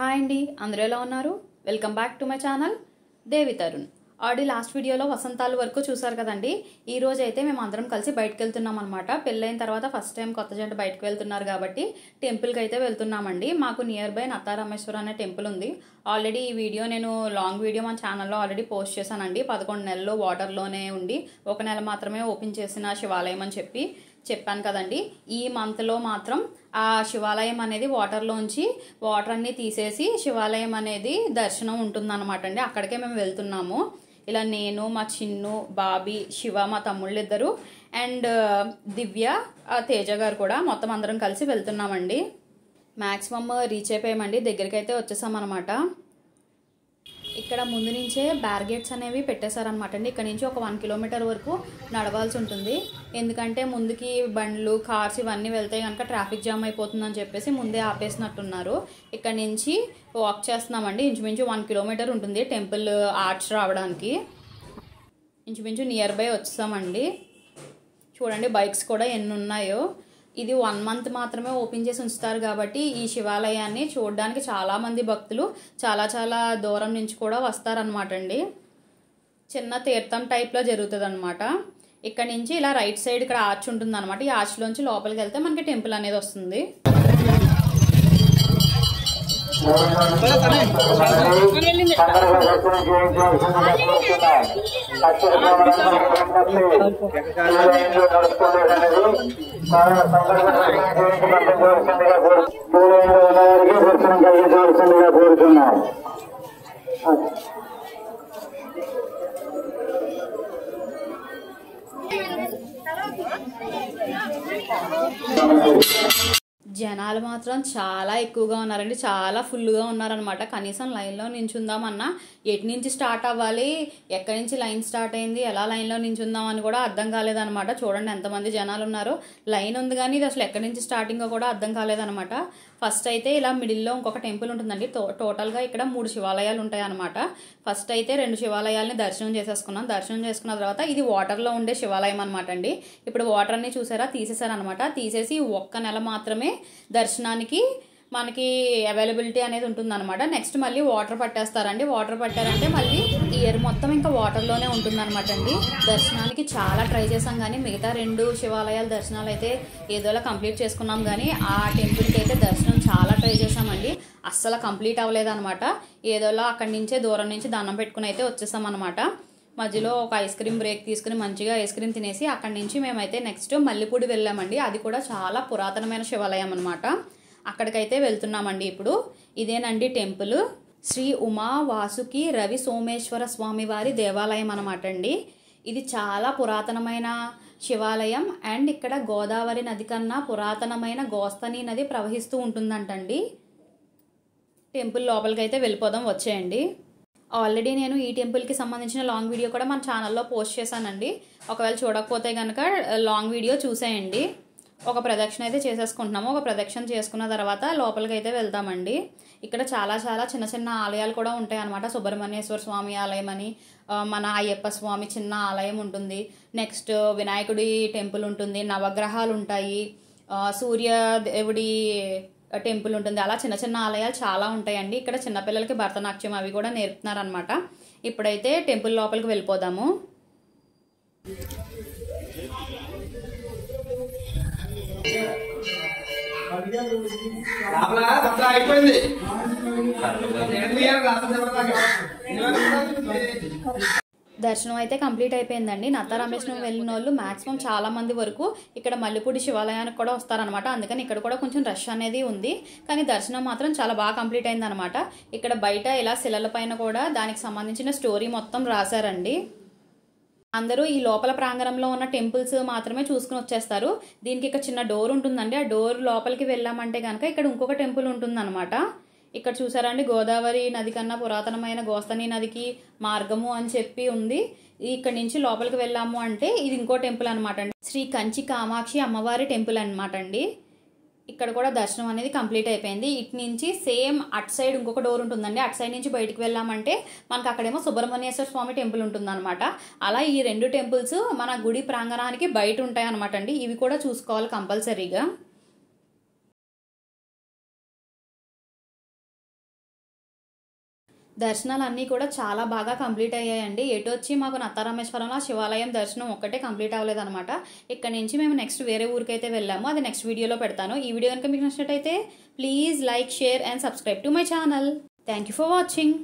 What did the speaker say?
Hi అండి, అందరూ ఎలా ఉన్నారు? Welcome back to my channel Devi Tarun. Already last వీడియోలో వసంతాల వరకు చూసారు కదండి. ఈ రోజు అయితే మేము అందరం కలిసి బయటకు వెళ్తున్నాం అనమాట. పెళ్ళైన తర్వాత ఫస్ట్ టైం కొత్త జంట బయటకు వెళ్తున్నారు కాబట్టి టెంపుల్కి అయితే వెళ్తున్నామండి. మాకు నియర్ బై నత్తారామేశ్వర అనే టెంపుల్ ఉంది. ఆల్రెడీ ఈ వీడియో నేను లాంగ్ వీడియో మన ఛానల్లో ఆల్రెడీ పోస్ట్ చేశానండి. 11 నెలలు వాటర్లోనే ఉండి 1 నెల మాత్రమే ఓపెన్ చేసిన శివాలయం అని చెప్పాను కదండి. ఈ మంత్లో మాత్రం ఆ శివాలయం అనేది వాటర్లోంచి వాటర్ అన్ని తీసేసి శివాలయం అనేది దర్శనం ఉంటుందన్నమాట అండి. అక్కడికే మేము వెళ్తున్నాము. ఇలా నేను, మా చిన్ను, బాబీ, శివ, మా తమ్ముళ్ళు ఇద్దరు అండ్ దివ్య, తేజ గారు కూడా మొత్తం అందరం కలిసి వెళ్తున్నామండి. మ్యాక్సిమమ్ రీచ్ అయిపోయామండి. దగ్గరికి అయితే వచ్చేసామన్నమాట. ఇక్కడ ముందు నుంచే బ్యారిగేట్స్ అనేవి పెట్టేశారనమాట అండి. ఇక్కడ నుంచి ఒక 1 కిలోమీటర్ వరకు నడవాల్సి ఉంటుంది. ఎందుకంటే ముందుకి బండ్లు, కార్స్ ఇవన్నీ వెళ్తే కనుక ట్రాఫిక్ జామ్ అయిపోతుందని చెప్పేసి ముందే ఆపేసినట్టున్నారు. ఇక్కడ నుంచి వాక్ చేస్తున్నామండి. ఇంచుమించు 1 కిలోమీటర్ ఉంటుంది టెంపుల్ ఆర్చ్ రావడానికి. ఇంచుమించు నియర్ బై వచ్చేసామండి. చూడండి బైక్స్ కూడా ఎన్ని ఉన్నాయో. ఇది 1 మంత్ మాత్రమే ఓపెన్ చేసి ఉంచుతారు కాబట్టి ఈ శివాలయాన్ని చూడడానికి చాలా మంది భక్తులు చాలా దూరం నుంచి కూడా వస్తారనమాట అండి. చిన్న తీర్థం టైప్లో జరుగుతుంది అనమాట. ఇక్కడ నుంచి ఇలా రైట్ సైడ్ ఇక్కడ ఆర్చ్ ఉంటుంది అనమాట. ఈ ఆర్చ్లోంచి లోపలికి వెళ్తే మనకి టెంపుల్ అనేది వస్తుంది. జనాలు మాత్రం చాలా ఎక్కువగా ఉన్నారండి. చాలా ఫుల్గా ఉన్నారనమాట. కనీసం లైన్లో నించుందామన్నా ఎటు నుంచి స్టార్ట్ అవ్వాలి, ఎక్కడి నుంచి లైన్ స్టార్ట్ అయింది, ఎలా లైన్లో నించుందామని కూడా అర్థం కాలేదనమాట. చూడండి ఎంతమంది జనాలు ఉన్నారు. లైన్ ఉంది కానీ ఇది అసలు ఎక్కడి నుంచి స్టార్టింగ్ కూడా అర్థం కాలేదనమాట. ఫస్ట్ అయితే ఇలా మిడిల్లో ఇంకొక టెంపుల్ ఉంటుందండి. టోటల్గా ఇక్కడ 3 శివాలయాలు ఉంటాయి అనమాట. ఫస్ట్ అయితే 2 శివాలయాలని దర్శనం చేసేసుకున్నాం. దర్శనం చేసుకున్న తర్వాత ఇది వాటర్లో ఉండే శివాలయం అనమాట అండి. ఇప్పుడు వాటర్ అన్ని చూసారా, తీసేసారనమాట. తీసేసి 1 నెల మాత్రమే దర్శనానికి మనకి అవైలబిలిటీ అనేది ఉంటుందన్నమాట. నెక్స్ట్ మళ్ళీ వాటర్ పట్టేస్తారండి. వాటర్ పట్టారంటే మళ్ళీ ఇయర్ మొత్తం ఇంకా వాటర్లోనే ఉంటుందన్నమాట అండి. దర్శనానికి చాలా ట్రై చేసాం కానీ మిగతా 2 శివాలయాల దర్శనాలు అయితే ఏదోలా కంప్లీట్ చేసుకున్నాం కానీ ఆ టెంపుల్కి అయితే దర్శనం చాలా ట్రై చేసామండి. అస్సలు కంప్లీట్ అవ్వలేదన్నమాట. ఏదోలా అక్కడి నుంచే దూరం నుంచి దండం పెట్టుకుని అయితే వచ్చేసాం అనమాట. మధ్యలో ఒక ఐస్ క్రీమ్ బ్రేక్ తీసుకుని మంచిగా ఐస్ క్రీమ్ తినేసి అక్కడి నుంచి మేమైతే నెక్స్ట్ మల్లిపూడి వెళ్ళామండి. అది కూడా చాలా పురాతనమైన శివాలయం అనమాట. అక్కడికైతే వెళ్తున్నామండి. ఇప్పుడు ఇదేనండి టెంపుల్. శ్రీ ఉమా వాసుకి రవి సోమేశ్వర స్వామి వారి దేవాలయం అనమాట అండి. ఇది చాలా పురాతనమైన శివాలయం అండ్ ఇక్కడ గోదావరి నది కన్నా పురాతనమైన గోస్తని నది ప్రవహిస్తూ ఉంటుందంటండి. టెంపుల్ లోపలికి అయితే వెళ్ళిపోదాం, వచ్చేయండి. ఆల్రెడీ నేను ఈ టెంపుల్కి సంబంధించిన లాంగ్ వీడియో కూడా మన ఛానల్లో పోస్ట్ చేశానండి. ఒకవేళ చూడకపోతే కనుక లాంగ్ వీడియో చూసేయండి. ఒక ప్రదక్షిణ అయితే చేసేసుకుంటున్నాము. ఒక ప్రదక్షిణ చేసుకున్న తర్వాత లోపలికి అయితే వెళ్తామండి. ఇక్కడ చాలా చిన్న ఆలయాలు కూడా ఉంటాయి అనమాట. సుబ్రహ్మణ్యేశ్వర స్వామి ఆలయం అని, మన అయ్యప్ప స్వామి చిన్న ఆలయం ఉంటుంది. నెక్స్ట్ వినాయకుడి టెంపుల్ ఉంటుంది. నవగ్రహాలు ఉంటాయి. సూర్యదేవుడి టెంపుల్ ఉంటుంది. అలా చిన్న ఆలయాలు చాలా ఉంటాయండి. ఇక్కడ చిన్నపిల్లలకి భరతనాట్యం అవి కూడా నేర్పుతున్నారనమాట. ఇప్పుడైతే టెంపుల్ లోపలికి వెళ్ళిపోదాము. దర్శనం అయితే కంప్లీట్ అయిపోయిందండి. నత్తారామేశ్వరం వెళ్ళిన వాళ్ళు మాక్సిమం చాలా మంది వరకు ఇక్కడ మల్లిపూడి శివాలయానికి కూడా వస్తారనమాట. అందుకని ఇక్కడ కూడా కొంచెం రష్ అనేది ఉంది. కానీ దర్శనం మాత్రం చాలా బాగా కంప్లీట్ అయిందనమాట. ఇక్కడ బయట ఇలా శిలల పైన కూడా దానికి సంబంధించిన స్టోరీ మొత్తం రాశారండి. అందరూ ఈ లోపల ప్రాంగణంలో ఉన్న టెంపుల్స్ మాత్రమే చూసుకుని వచ్చేస్తారు. దీనికి ఇక్కడ చిన్న డోర్ ఉంటుందండి. ఆ డోర్ లోపలికి వెళ్ళామంటే కనుక ఇక్కడ ఇంకొక టెంపుల్ ఉంటుందన్నమాట. ఇక్కడ చూసారండి, గోదావరి నది కన్నా పురాతనమైన గోస్తని నదికి మార్గము అని చెప్పి ఉంది. ఇక్కడ నుంచి లోపలికి వెళ్ళాము అంటే ఇది ఇంకో టెంపుల్ అనమాట అండి. శ్రీ కంచి కామాక్షి అమ్మవారి టెంపుల్ అనమాట అండి. ఇక్కడ కూడా దర్శనం అనేది కంప్లీట్ అయిపోయింది. ఇటు నుంచి సేమ్ అటు సైడ్ ఇంకొక డోర్ ఉంటుందండి. అటు సైడ్ నుంచి బయటికి వెళ్ళామంటే మనకు అక్కడేమో సుబ్రహ్మణ్యేశ్వర స్వామి టెంపుల్ ఉంటుందన్నమాట. అలా ఈ 2 టెంపుల్స్ మన గుడి ప్రాంగణానికి బయట ఉంటాయి అనమాట అండి. ఇవి కూడా చూసుకోవాలి కంపల్సరీగా. దర్శనాలన్నీ కూడా చాలా బాగా కంప్లీట్ అయ్యాయండి. ఎటు వచ్చి మాకు నత్తారామేశ్వరంలో శివాలయం దర్శనం ఒక్కటే కంప్లీట్ అవ్వలేదన్నమాట. ఇక్కడ నుంచి మేము నెక్స్ట్ వేరే ఊరికైతే వెళ్ళాము. అది నెక్స్ట్ వీడియోలో పెడతాను. ఈ వీడియో కనుక మీకు నచ్చినట్టయితే please like, share and subscribe to my channel. Thank you for watching.